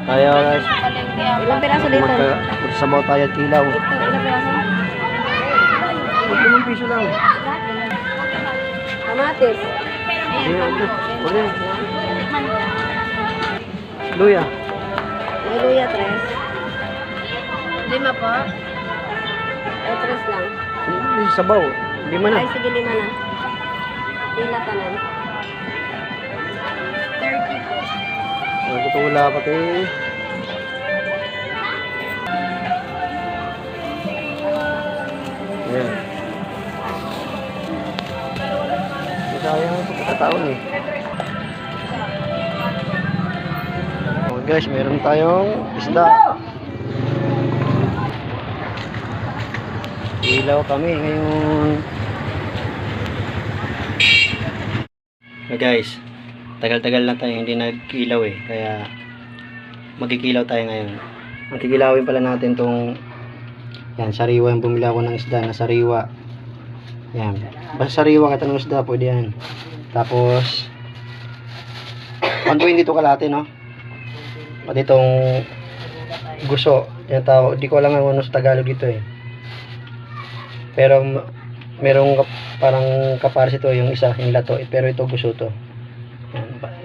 Tayo guys. Ilang piraso dito? Magsabaw tayo at kilaw. Ito, ilang piraso? 5 piso lang. Kamatis. Uli. Luya. May luya, 3. 5 po? Ay, 3 lang. Sabaw. 5 na. Ay, sige, 5 na. Pila tanan. 30 po. Nagtutula pati. Ayan. Sayang sa pagkataon eh. Oh guys, meron tayong isda. Ilaw kami ngayon. So guys, tagal-tagal na tayo hindi nag-ilaw eh. Kaya magkikilaw tayo ngayon. Ang kikilawin pala natin tong yan, sariwa yung bumili ako ng isda na sariwa. Yan. Basta sariwa ka ng isda, pwede yan. Tapos 120 dito kalate, no? Pati itong guso. Yan tawag. Di ko alam ang ano sa Tagalog dito eh. Pero merong parang kapares ito yung isa, yung lato. Pero ito guso to.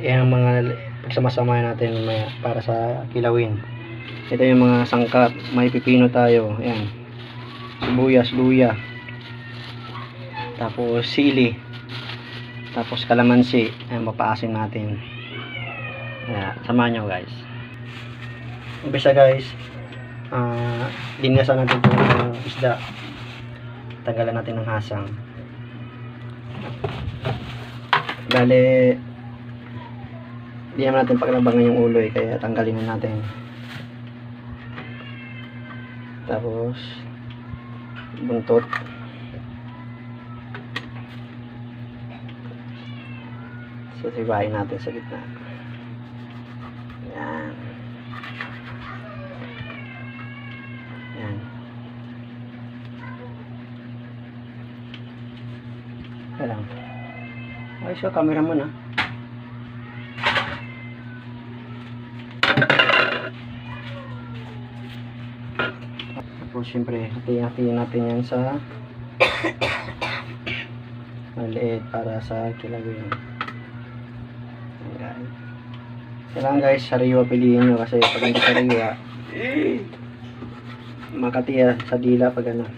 Yan ang mga pagsama-sama natin para sa kilawin. Ito yung mga sangkap. May pipino tayo. Yan. Sibuyas, luya. Tapos sili. Tapos kalamansi. Ayan, mapaasin natin. Ayan, samahan nyo guys. Umpisa guys, linisan natin itong isda. Tanggalan natin ng hasang. Bale, hindi naman natin pakilabangan yung ulo eh, kaya tanggalin na natin. Tapos buntot. Sisibahin natin sa gitna. Yan. Yan. Kaya lang. Ay, so camera mo na. Tapos syempre, hati-hatiin natin yan sa maliit para sa kilawin. Ayan. Kailangan guys, sariwa piliin nyo kasi pag hindi sariwa, makatiya sa dila pag ano.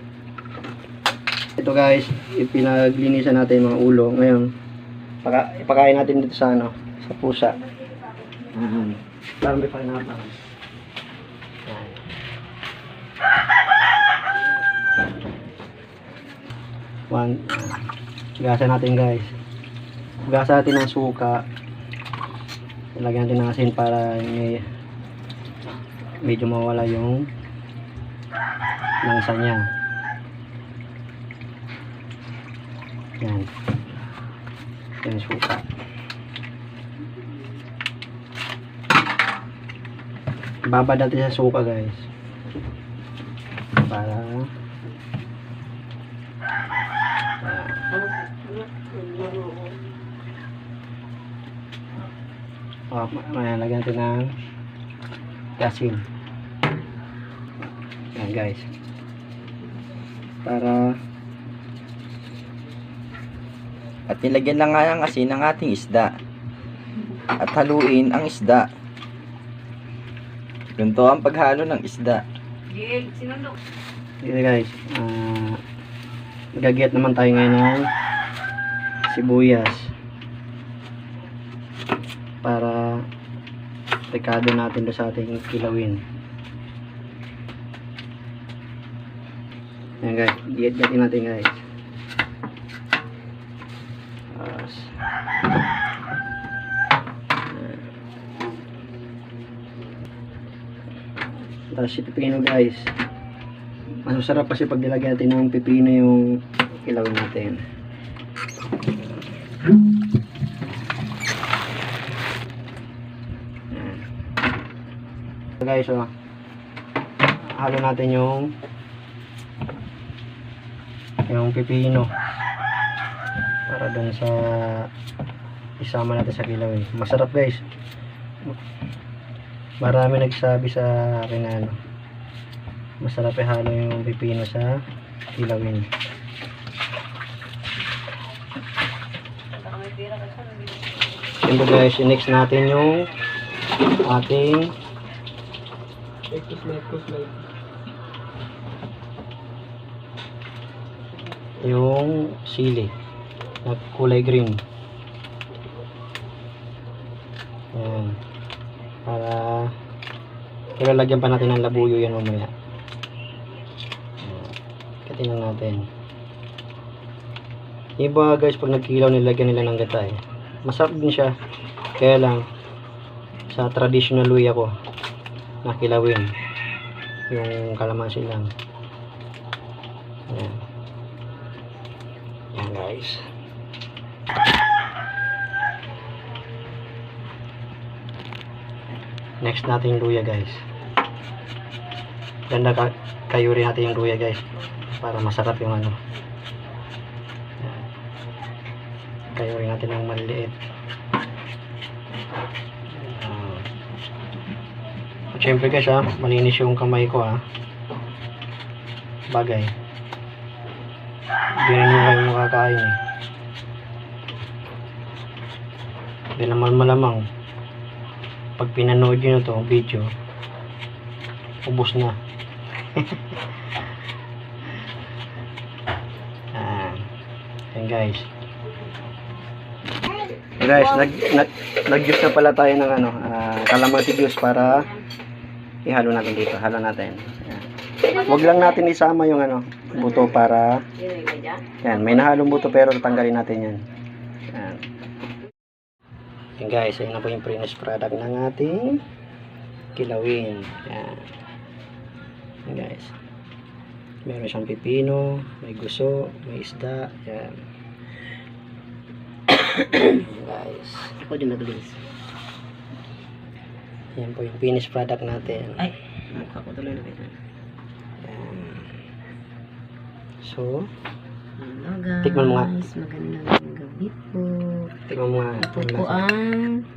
Ito guys, ipinaglinisan natin mga ulo. Ngayon, ipakain natin dito sa ano, sa pusa. Parang may panginapan. Gasan natin guys. Gasan natin ng suka. Lagyan natin ng asin para medyo mawala yung langsa niya. Yan. Yan suka. Babad natin sa suka guys. Para lagyan natin ng asin. Yan guys. Para at nilagyan lang nga ng asin ang ating isda at haluin ang isda. Ganito ang paghalo ng isda. Okay guys, magagiyat naman tayo ngayon ng sibuyas para rekado natin doon sa ating kilawin. Ayan guys, giyat-giyatin natin guys. Tapos si pipino guys, mas masarap kasi pag nilagyan natin ng pipino yung kilawin natin. So guys, halo natin yung pipino para dun sa isama natin sa kilawin. Masarap guys. Marami nagsabi sa akin na ano, masarap ihalo yung pipino sa kilawin. Siyempre guys, next natin yung ating yung sili na kulay green. Ayan. Para ilalagyan pa natin ng labuyo yan mamaya. Ayan. Katingnan natin. Yung iba guys, pag nagkilaw nilagyan nila ng gata eh. Masarap din siya. Kaya lang sa traditional way ako nakilawin yung kalamansi lang. Ayan. Ayan guys. Next natin yung luya guys. Ganda kayo rin natin yung luya guys. Para masarap yung ano. Ayan. Kayo rin natin ng maliliit. At syempre guys malinis yung kamay ko bagay. Hindi rin nyo kayo makakain eh. Hindi naman malamang pag pinanood nyo to video ubos na. Ayan guys. Guys, nag-juice na pala tayo ng ano, kalamansi juice para ihalo natin dito. Halo natin. Ayan. Wag lang natin isama yung ano, buto para yan, may nahalong buto pero tanggalin natin yan. Ayan. Ayan guys, ayun na po yung finished product ng ating kilawin. Ayan. Ayan guys. Meron siyang pipino, may guso, may isda. Ayan. Guys, ako din naglinis. Yan po yung finished product natin. Ay, mukha ko tuloy na kita. Yan. So, hello guys. Tikman mo nga. Magandang gabi po. Tingnan mo nga. Ito po ang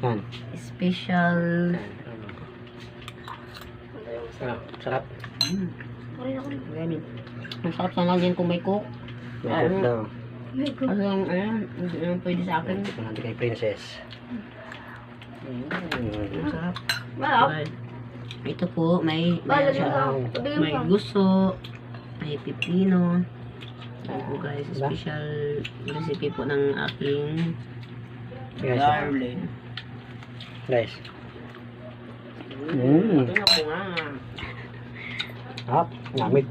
Yan. special. Sarap. Ganun. Masarap sana din kung may cook. May cook daw. Kasi yung ayan, pwede sa akin. Ito natin kay Princess. Masarap. Ito po, may guso, may pipino. Ito po guys, special recipe po ng aking darling. Guys. Ito na po nga. Namit.